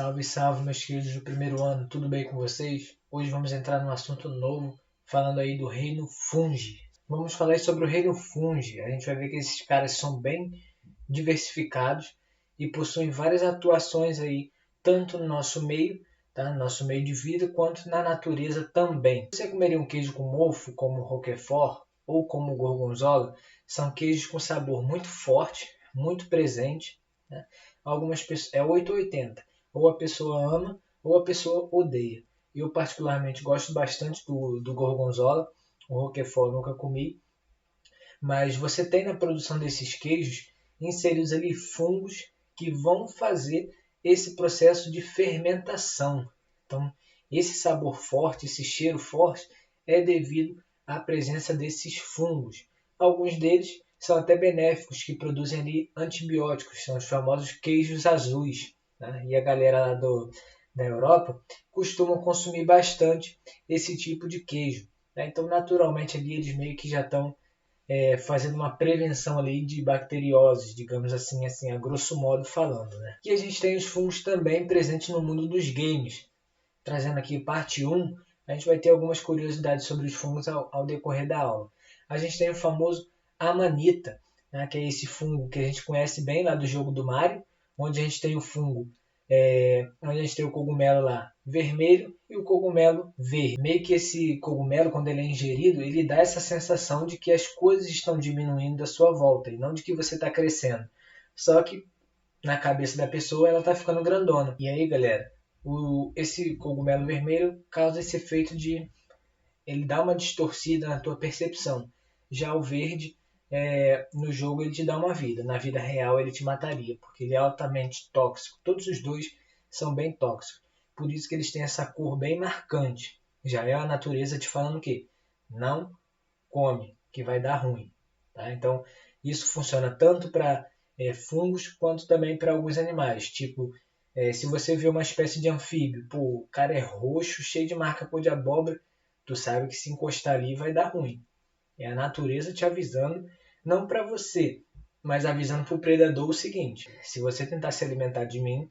Salve, salve, meus queridos do primeiro ano, tudo bem com vocês? Hoje vamos entrar num assunto novo, falando aí do reino Fungi. Vamos falar sobre o reino Fungi. A gente vai ver que esses caras são bem diversificados e possuem várias atuações aí, tanto no nosso meio, tá? Nosso meio de vida, quanto na natureza também. Você comeria um queijo com mofo, como o Roquefort ou como o Gorgonzola? São queijos com sabor muito forte, muito presente, né? Algumas pessoas é 880. Ou a pessoa ama ou a pessoa odeia. Eu particularmente gosto bastante do Gorgonzola. O Roquefort nunca comi. Mas você tem na produção desses queijos inseridos ali fungos que vão fazer esse processo de fermentação. Então, esse sabor forte, esse cheiro forte é devido à presença desses fungos. Alguns deles são até benéficos, que produzem ali antibióticos, são os famosos queijos azuis, né? E a galera lá da Europa costuma consumir bastante esse tipo de queijo, né? Então, naturalmente, ali eles meio que já estão fazendo uma prevenção ali de bacterioses, digamos assim, a grosso modo falando, né? E a gente tem os fungos também presentes no mundo dos games. Trazendo aqui parte 1, a gente vai ter algumas curiosidades sobre os fungos ao decorrer da aula. A gente tem o famoso Amanita, né, que é esse fungo que a gente conhece bem lá do jogo do Mario, onde a gente tem o fungo, onde a gente tem o cogumelo lá vermelho e o cogumelo verde. Meio que esse cogumelo, quando ele é ingerido, ele dá essa sensação de que as coisas estão diminuindo à sua volta e não de que você está crescendo. Só que na cabeça da pessoa ela está ficando grandona. E aí, galera, esse cogumelo vermelho causa esse efeito de ele dá uma distorcida na tua percepção. Já o verde, no jogo ele te dá uma vida, na vida real ele te mataria, porque ele é altamente tóxico. Todos os dois são bem tóxicos, por isso que eles têm essa cor bem marcante. Já é a natureza te falando o quê? Não come, que vai dar ruim. Tá? Então isso funciona tanto para fungos quanto também para alguns animais, tipo se você vê uma espécie de anfíbio, pô, o cara é roxo, cheio de marca cor de abóbora, tu sabe que se encostar ali vai dar ruim. É a natureza te avisando, não para você, mas avisando para o predador o seguinte: se você tentar se alimentar de mim,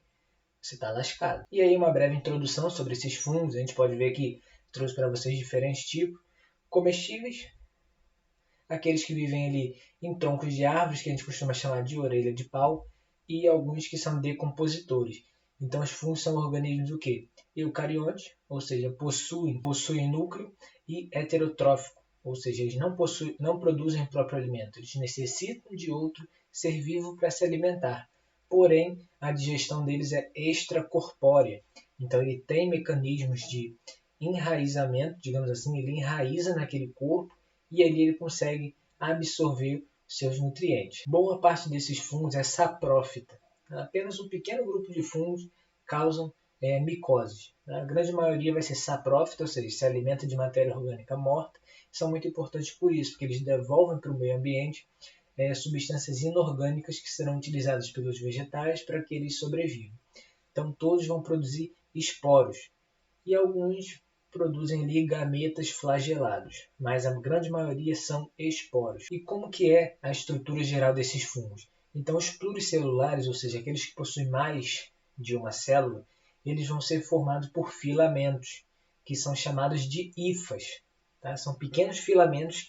você está lascado. E aí uma breve introdução sobre esses fungos. A gente pode ver que trouxe para vocês diferentes tipos. Comestíveis, aqueles que vivem ali em troncos de árvores, que a gente costuma chamar de orelha de pau, e alguns que são decompositores. Então os fungos são organismos do quê? Eucariontes, ou seja, possuem núcleo, e heterotrófico, ou seja, eles não produzem o próprio alimento, eles necessitam de outro ser vivo para se alimentar. Porém, a digestão deles é extracorpórea. Então ele tem mecanismos de enraizamento, digamos assim, ele enraiza naquele corpo e ali ele consegue absorver seus nutrientes. Boa parte desses fungos é saprófita. Apenas um pequeno grupo de fungos causam micoses. A grande maioria vai ser saprófita, ou seja, se alimenta de matéria orgânica morta. São muito importantes por isso, porque eles devolvem para o meio ambiente substâncias inorgânicas que serão utilizadas pelos vegetais para que eles sobrevivam. Então todos vão produzir esporos e alguns produzem ali gametas flagelados, mas a grande maioria são esporos. E como que é a estrutura geral desses fungos? Então os pluricelulares, ou seja, aqueles que possuem mais de uma célula, eles vão ser formados por filamentos, que são chamados de hifas. Tá? São pequenos filamentos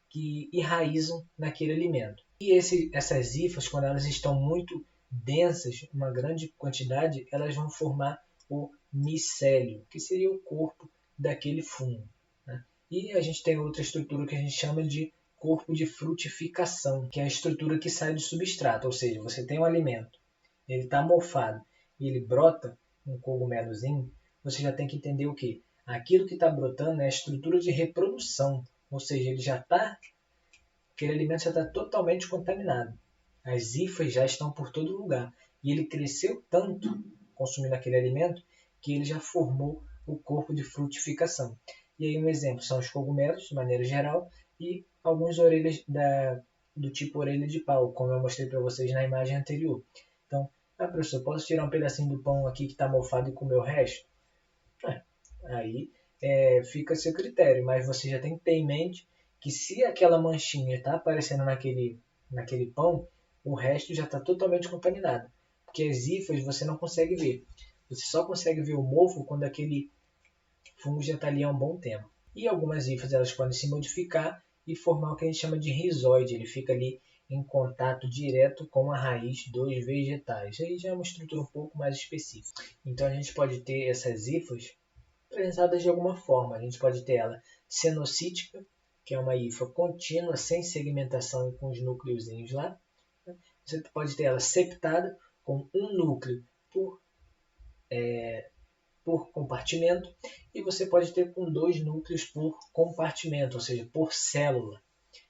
que enraizam naquele alimento. E essas hifas, quando elas estão muito densas, uma grande quantidade, elas vão formar o micélio, que seria o corpo daquele fungo. Né? E a gente tem outra estrutura que a gente chama de corpo de frutificação, que é a estrutura que sai do substrato, ou seja, você tem um alimento, ele está mofado e ele brota um cogumelozinho, você já tem que entender o quê? Aquilo que está brotando é a estrutura de reprodução, ou seja, aquele alimento já está totalmente contaminado. As hifas já estão por todo lugar e ele cresceu tanto consumindo aquele alimento que ele já formou o corpo de frutificação. E aí um exemplo são os cogumelos, de maneira geral, e algumas orelhas do tipo orelha de pau, como eu mostrei para vocês na imagem anterior. Então, professor, posso tirar um pedacinho do pão aqui que está mofado e comer o resto? Aí fica a seu critério, mas você já tem que ter em mente que se aquela manchinha está aparecendo naquele pão, o resto já está totalmente contaminado. porque as hifas você não consegue ver. Você só consegue ver o mofo quando aquele fungo já está ali há um bom tempo. E algumas hifas elas podem se modificar e formar o que a gente chama de rizoide. Ele fica ali em contato direto com a raiz dos vegetais. Aí já é uma estrutura um pouco mais específica. Então a gente pode ter essas hifas apresentadas de alguma forma. A gente pode ter ela cenocítica, que é uma hifa contínua, sem segmentação e com os núcleozinhos lá. Você pode ter ela septada, com um núcleo por compartimento, e você pode ter com 2 núcleos por compartimento, ou seja, por célula.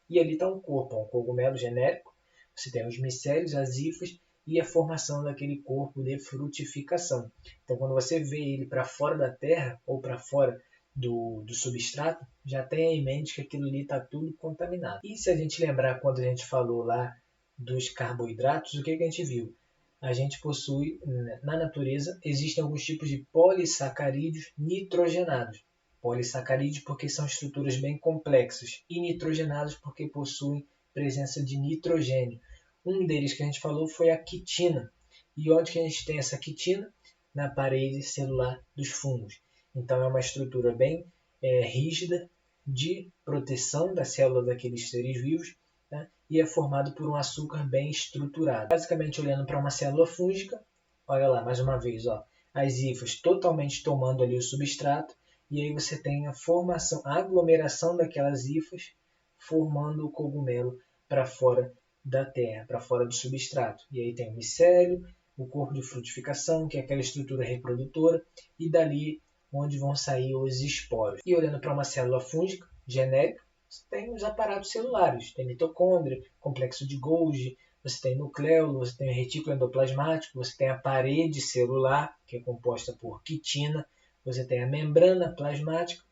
E ali está um corpo, um cogumelo genérico. Você tem os micélios, as hifas e a formação daquele corpo de frutificação. Então, quando você vê ele para fora da terra ou para fora do substrato, já tenha em mente que aquilo ali está tudo contaminado. E se a gente lembrar quando a gente falou lá dos carboidratos, o que a gente viu? A gente possui, na natureza, existem alguns tipos de polissacarídeos nitrogenados. Polissacarídeos porque são estruturas bem complexas e nitrogenados porque possuem presença de nitrogênio. Um deles que a gente falou foi a quitina. E onde que a gente tem essa quitina? Na parede celular dos fungos. Então é uma estrutura bem rígida de proteção da célula daqueles seres vivos, né? E é formado por um açúcar bem estruturado. Basicamente, olhando para uma célula fúngica, olha lá, mais uma vez, ó, as hifas totalmente tomando ali o substrato, e aí você tem a formação, a aglomeração daquelas hifas, formando o cogumelo para fora da terra, para fora do substrato. E aí tem o micélio, o corpo de frutificação, que é aquela estrutura reprodutora, e dali onde vão sair os esporos. E olhando para uma célula fúngica, genérica, você tem os aparatos celulares, tem mitocôndria, complexo de Golgi, você tem nucleolo, você tem retículo endoplasmático, você tem a parede celular, que é composta por quitina, você tem a membrana plasmática,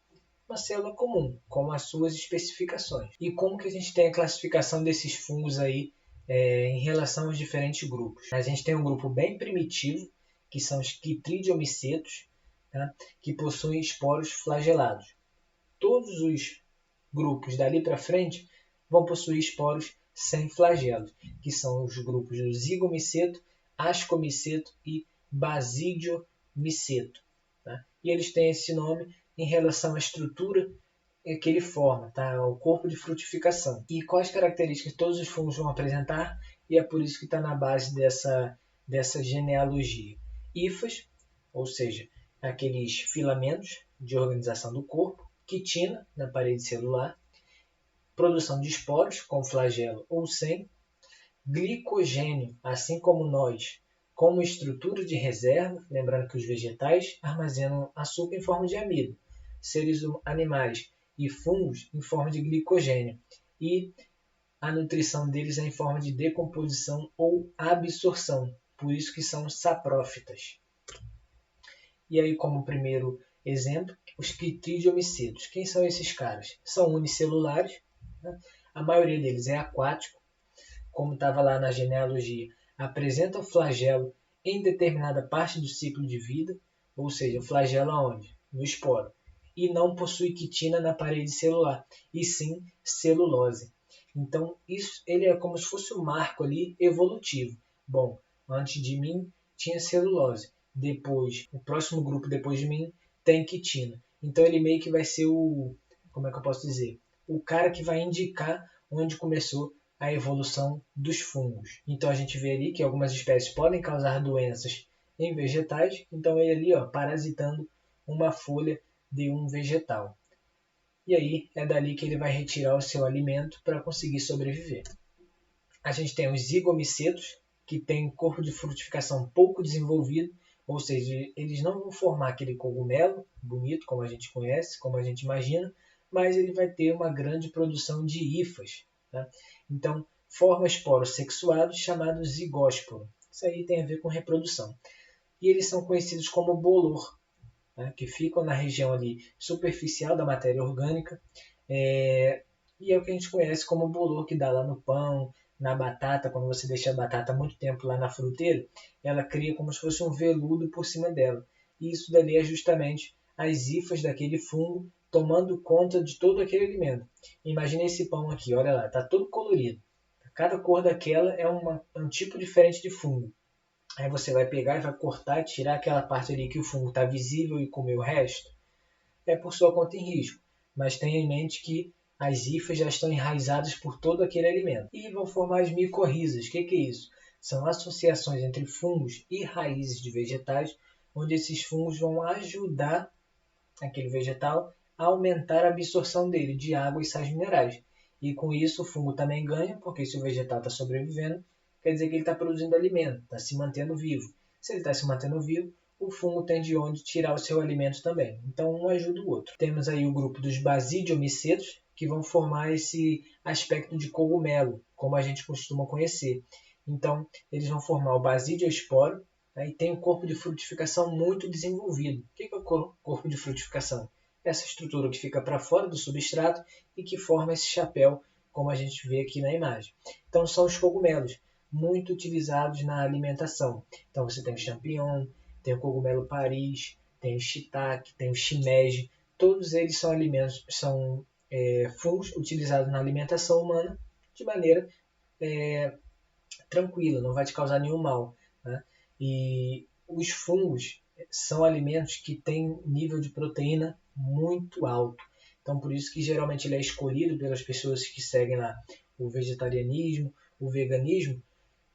uma célula comum, com as suas especificações. E como que a gente tem a classificação desses fungos aí em relação aos diferentes grupos? A gente tem um grupo bem primitivo, que são os quitridiomicetos, tá? Que possuem esporos flagelados. Todos os grupos dali para frente vão possuir esporos sem flagelos, que são os grupos do zigomiceto, ascomiceto e basidiomiceto. Tá? E eles têm esse nome em relação à estrutura que ele forma, tá? O corpo de frutificação. E quais características todos os fungos vão apresentar, e é por isso que está na base dessa genealogia. Hifas, ou seja, aqueles filamentos de organização do corpo, quitina na parede celular, produção de esporos com flagelo ou sem, glicogênio, assim como nós, como estrutura de reserva, lembrando que os vegetais armazenam açúcar em forma de amido, seres animais e fungos em forma de glicogênio, e a nutrição deles é em forma de decomposição ou absorção, por isso que são saprófitas. E aí, como primeiro exemplo, os quitridiomicetos. Quem são esses caras? São unicelulares, né? A maioria deles é aquático, como estava lá na genealogia, apresenta o flagelo em determinada parte do ciclo de vida, ou seja, o flagelo aonde? No esporo. E não possui quitina na parede celular, e sim celulose. Então, ele é como se fosse um marco ali evolutivo. Bom, antes de mim tinha celulose. Depois, o próximo grupo depois de mim tem quitina. Então, ele meio que vai ser como é que eu posso dizer? O cara que vai indicar onde começou a evolução dos fungos. Então a gente vê ali que algumas espécies podem causar doenças em vegetais, então ele ali, ó, parasitando uma folha de um vegetal. E aí é dali que ele vai retirar o seu alimento para conseguir sobreviver. A gente tem os zigomicetos, que têm corpo de frutificação pouco desenvolvido, ou seja, eles não vão formar aquele cogumelo bonito como a gente conhece, como a gente imagina, mas ele vai ter uma grande produção de hifas. Tá? Então, forma esporos sexuados chamados zigósporo. Isso aí tem a ver com reprodução. E eles são conhecidos como bolor, né? Que ficam na região ali superficial da matéria orgânica. E é o que a gente conhece como bolor que dá lá no pão, na batata. Quando você deixa a batata muito tempo lá na fruteira, ela cria como se fosse um veludo por cima dela. E isso dali é justamente as hifas daquele fungo tomando conta de todo aquele alimento. Imagina esse pão aqui, olha lá, está todo colorido. Cada cor daquela é um tipo diferente de fungo. Aí você vai pegar e vai cortar, tirar aquela parte ali que o fungo está visível e comer o resto. É por sua conta e risco, mas tenha em mente que as hifas já estão enraizadas por todo aquele alimento e vão formar as micorrizas. O que é isso? São associações entre fungos e raízes de vegetais, onde esses fungos vão ajudar aquele vegetal a aumentar a absorção dele de água e sais minerais. E com isso o fungo também ganha, porque se o vegetal está sobrevivendo, quer dizer que ele está produzindo alimento, está se mantendo vivo. Se ele está se mantendo vivo, o fungo tem de onde tirar o seu alimento também. Então um ajuda o outro. Temos aí o grupo dos basidiomicetos, que vão formar esse aspecto de cogumelo, como a gente costuma conhecer. Então eles vão formar o basidiosporo, né, e tem um corpo de frutificação muito desenvolvido. O que é o corpo de frutificação? Essa estrutura que fica para fora do substrato e que forma esse chapéu, como a gente vê aqui na imagem. Então são os cogumelos, muito utilizados na alimentação. Então você tem o champignon, tem o cogumelo Paris, tem o shiitake, tem o shimeji. Todos eles são alimentos, são fungos utilizados na alimentação humana de maneira tranquila, não vai te causar nenhum mal. Né? E os fungos são alimentos que têm nível de proteína muito alto. Então, por isso que geralmente ele é escolhido pelas pessoas que seguem lá o vegetarianismo, o veganismo,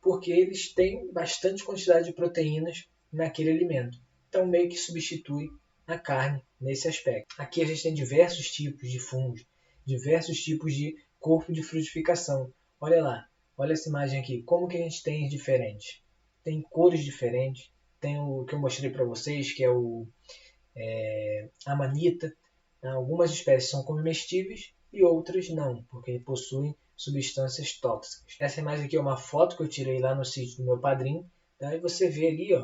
porque eles têm bastante quantidade de proteínas naquele alimento. Então, meio que substitui a carne nesse aspecto. Aqui a gente tem diversos tipos de fungos, diversos tipos de corpo de frutificação. Olha lá, olha essa imagem aqui. Como que a gente tem diferentes? Tem cores diferentes. Tem o que eu mostrei para vocês, que é o amanita. Algumas espécies são comestíveis e outras não, porque possuem substâncias tóxicas. Essa imagem aqui é uma foto que eu tirei lá no sítio do meu padrinho. Tá? E você vê ali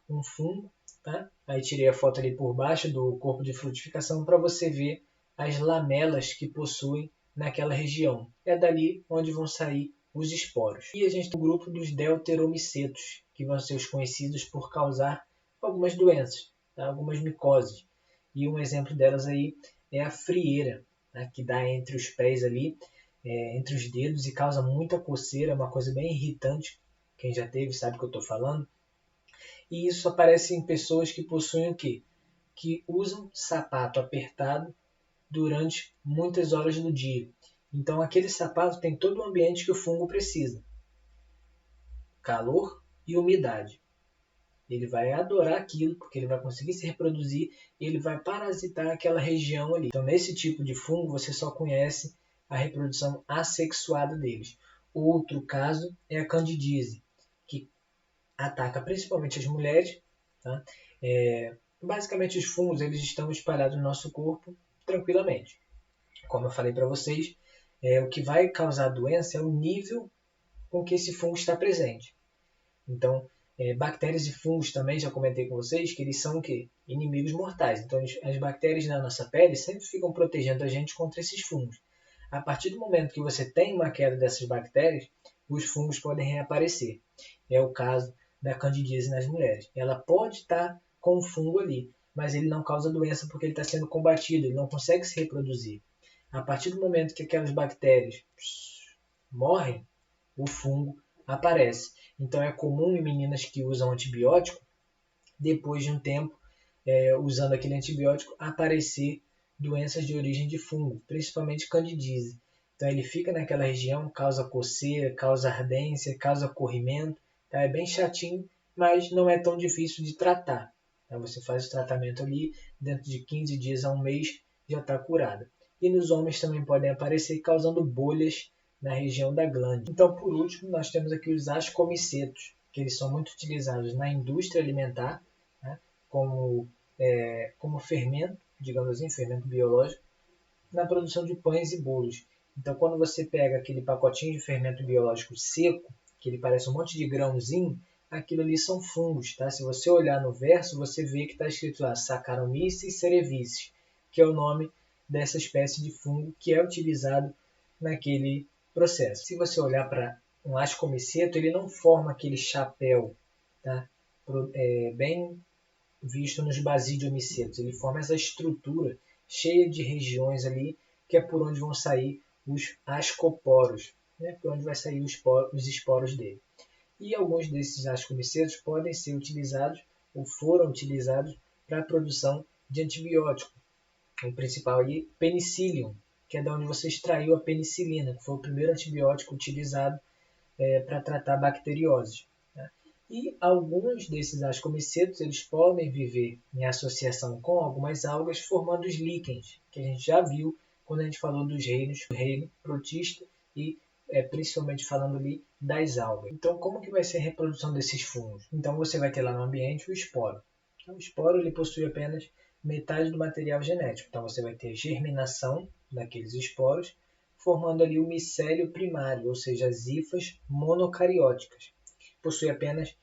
um fungo. Tá? Aí tirei a foto ali por baixo do corpo de frutificação para você ver as lamelas que possuem naquela região. É dali onde vão sair os esporos. E a gente tem o grupo dos deuteromicetos, que vão ser os conhecidos por causar algumas doenças, tá? Algumas micoses. E um exemplo delas aí é a frieira, né, que dá entre os pés ali, entre os dedos e causa muita coceira, é uma coisa bem irritante. Quem já teve sabe o que eu estou falando. E isso aparece em pessoas que possuem o quê? Que usam sapato apertado durante muitas horas do dia. Então aquele sapato tem todo o ambiente que o fungo precisa. Calor e umidade. Ele vai adorar aquilo, porque ele vai conseguir se reproduzir e ele vai parasitar aquela região ali. Então, nesse tipo de fungo, você só conhece a reprodução assexuada deles. Outro caso é a candidíase, que ataca principalmente as mulheres. Tá? Basicamente, os fungos eles estão espalhados no nosso corpo tranquilamente. Como eu falei para vocês, o que vai causar a doença é o nível com que esse fungo está presente. Então, bactérias e fungos também, já comentei com vocês, que eles são o quê? Inimigos mortais. Então, as bactérias na nossa pele sempre ficam protegendo a gente contra esses fungos. A partir do momento que você tem uma queda dessas bactérias, os fungos podem reaparecer. É o caso da candidíase nas mulheres. Ela pode estar com o fungo ali, mas ele não causa doença porque ele está sendo combatido, ele não consegue se reproduzir. A partir do momento que aquelas bactérias morrem, o fungo aparece. Então é comum em meninas que usam antibiótico, depois de um tempo usando aquele antibiótico, aparecer doenças de origem de fungo, principalmente candidíase. Então ele fica naquela região, causa coceira, causa ardência, causa corrimento. Tá? É bem chatinho, mas não é tão difícil de tratar. Tá? Você faz o tratamento ali, dentro de 15 dias a um mês já está curada. E nos homens também podem aparecer causando bolhas na região da glândula. Então, por último, nós temos aqui os ascomicetos, que eles são muito utilizados na indústria alimentar, né, como fermento, digamos assim, fermento biológico, na produção de pães e bolos. Então, quando você pega aquele pacotinho de fermento biológico seco, que ele parece um monte de grãozinho, aquilo ali são fungos. Tá? Se você olhar no verso, você vê que está escrito lá Saccharomyces cerevisiae, que é o nome dessa espécie de fungo que é utilizado naquele processo. Se você olhar para um ascomiceto, ele não forma aquele chapéu, tá? Bem visto nos basidiomicetos. Ele forma essa estrutura cheia de regiões ali, que é por onde vão sair os ascoporos, né? Por onde vai sair os esporos dele. E alguns desses ascomicetos podem ser utilizados ou foram utilizados para a produção de antibiótico. O principal aí, penicillium, que é de onde você extraiu a penicilina, que foi o primeiro antibiótico utilizado para tratar bacterioses. Né? E alguns desses ascomicetos eles podem viver em associação com algumas algas, formando os líquens, que a gente já viu quando a gente falou dos reinos, do reino protista e principalmente falando ali das algas. Então, como que vai ser a reprodução desses fungos? Então, você vai ter lá no ambiente o esporo. Então, o esporo ele possui apenas metade do material genético. Então, você vai ter germinação daqueles esporos, formando ali o micélio primário, ou seja, as hifas monocarióticas, que possui apenas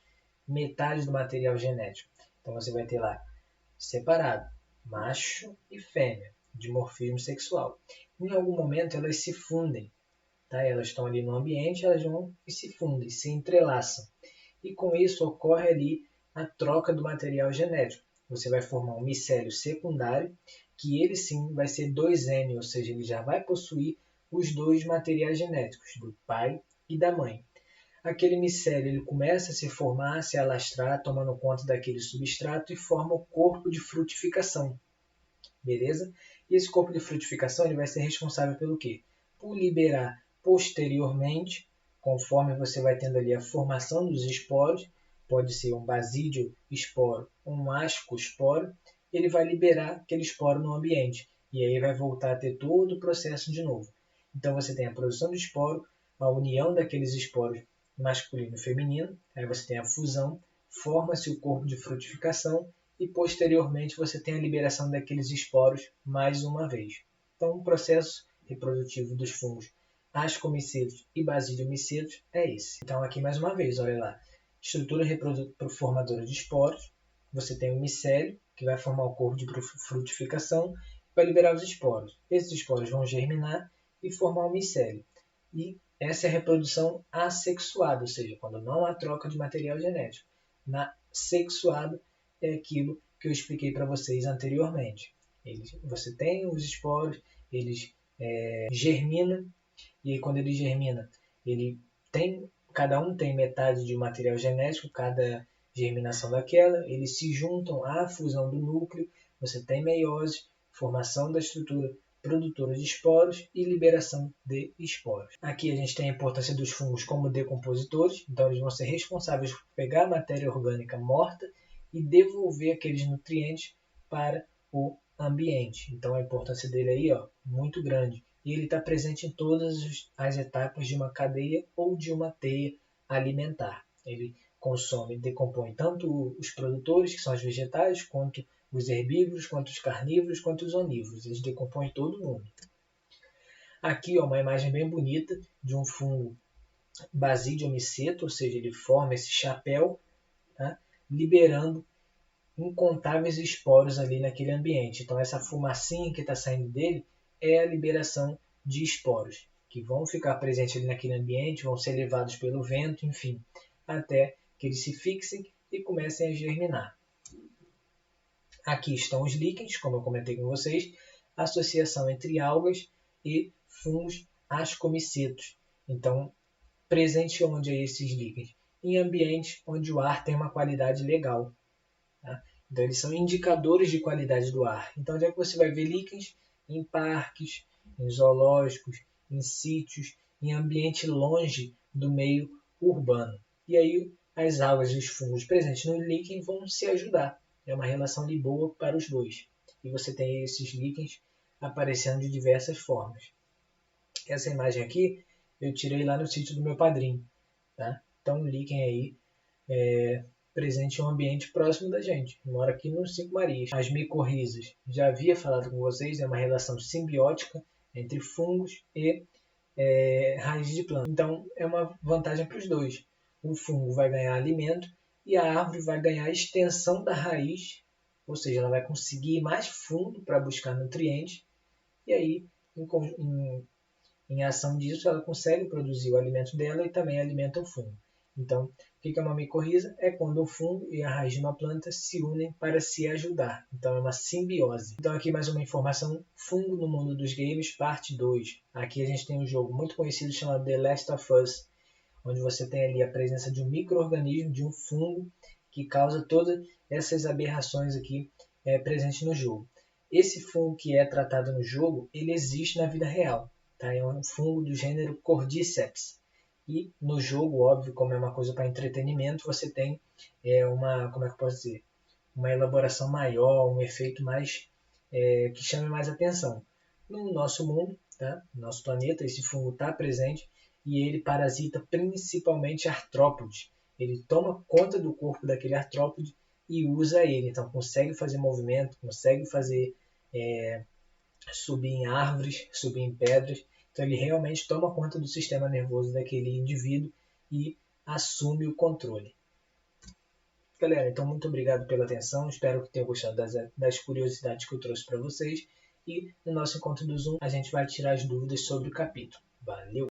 metade do material genético. Então, você vai ter lá separado macho e fêmea, de morfismo sexual. Em algum momento, elas se fundem. Tá? Elas estão ali no ambiente, elas vão e se fundem, se entrelaçam. E com isso ocorre ali a troca do material genético. Você vai formar um micélio secundário, que ele sim vai ser 2N, ou seja, ele já vai possuir os dois materiais genéticos, do pai e da mãe. Aquele micélio ele começa a se formar, a se alastrar, tomando conta daquele substrato e forma o corpo de frutificação. Beleza? E esse corpo de frutificação ele vai ser responsável pelo quê? Por liberar posteriormente, conforme você vai tendo ali a formação dos esporos, pode ser um basídio esporo, um ascosporo, ele vai liberar aquele esporo no ambiente. E aí vai voltar a ter todo o processo de novo. Então você tem a produção do esporo, a união daqueles esporos masculino e feminino, aí você tem a fusão, forma-se o corpo de frutificação e posteriormente você tem a liberação daqueles esporos mais uma vez. Então o processo reprodutivo dos fungos ascomicetos e basidiomicetos é esse. Então aqui mais uma vez, olha lá, estrutura formadora de esporos, você tem o micélio, que vai formar o corpo de frutificação, vai liberar os esporos. Esses esporos vão germinar e formar o micélio. E essa é a reprodução assexuada, ou seja, quando não há troca de material genético. Na sexuada é aquilo que eu expliquei para vocês anteriormente. Você tem os esporos, eles germinam, e aí quando ele germina, cada um tem metade de um material genético, cada germinação daquela, eles se juntam à fusão do núcleo, você tem meiose, formação da estrutura produtora de esporos e liberação de esporos. Aqui a gente tem a importância dos fungos como decompositores, então eles vão ser responsáveis por pegar a matéria orgânica morta e devolver aqueles nutrientes para o ambiente. Então a importância dele aí, muito grande. E ele está presente em todas as etapas de uma cadeia ou de uma teia alimentar. Ele consome e decompõe tanto os produtores, que são os vegetais, quanto os herbívoros, quanto os carnívoros, quanto os onívoros. Eles decompõem todo mundo. Aqui uma imagem bem bonita de um fungo basidiomiceto, ou seja, ele forma esse chapéu, tá? Liberando incontáveis esporos ali naquele ambiente. Então essa fumacinha que está saindo dele é a liberação de esporos, que vão ficar presentes ali naquele ambiente, vão ser levados pelo vento, enfim, até que eles se fixem e comecem a germinar. Aqui estão os líquens, como eu comentei com vocês, associação entre algas e fungos ascomicetos. Então, presente onde é esses líquens? Em ambientes onde o ar tem uma qualidade legal. Tá? Então, eles são indicadores de qualidade do ar. Então, onde é que você vai ver líquens? Em parques, em zoológicos, em sítios, em ambiente longe do meio urbano. E aí, as algas e os fungos presentes no líquen vão se ajudar. É uma relação de boa para os dois. E você tem esses líquens aparecendo de diversas formas. Essa imagem aqui eu tirei lá no sítio do meu padrinho. Tá? Então, o líquen aí presente em um ambiente próximo da gente. Mora aqui no Cinco Marias. As micorrizas, já havia falado com vocês, é uma relação simbiótica entre fungos e raízes de planta. Então, é uma vantagem para os dois. O fungo vai ganhar alimento e a árvore vai ganhar extensão da raiz, ou seja, ela vai conseguir ir mais fundo para buscar nutrientes, e aí, em ação disso, ela consegue produzir o alimento dela e também alimenta o fungo. Então, o que é uma micorriza? É quando o fungo e a raiz de uma planta se unem para se ajudar. Então, é uma simbiose. Então, aqui mais uma informação. Fungo no mundo dos games, parte 2. Aqui a gente tem um jogo muito conhecido chamado The Last of Us, onde você tem ali a presença de um micro-organismo, de um fungo, que causa todas essas aberrações aqui presentes no jogo. Esse fungo que é tratado no jogo, ele existe na vida real. Tá? É um fungo do gênero Cordyceps. E no jogo, óbvio, como é uma coisa para entretenimento, você tem como é que eu posso dizer? Uma elaboração maior, um efeito mais que chame mais atenção. No nosso mundo, tá? No nosso planeta, esse fungo está presente e ele parasita principalmente artrópodes. Ele toma conta do corpo daquele artrópode e usa ele. Então consegue fazer movimento, consegue fazer subir em árvores, subir em pedras. Então ele realmente toma conta do sistema nervoso daquele indivíduo e assume o controle. Galera, então muito obrigado pela atenção, espero que tenham gostado das curiosidades que eu trouxe para vocês e no nosso encontro do Zoom a gente vai tirar as dúvidas sobre o capítulo. Valeu!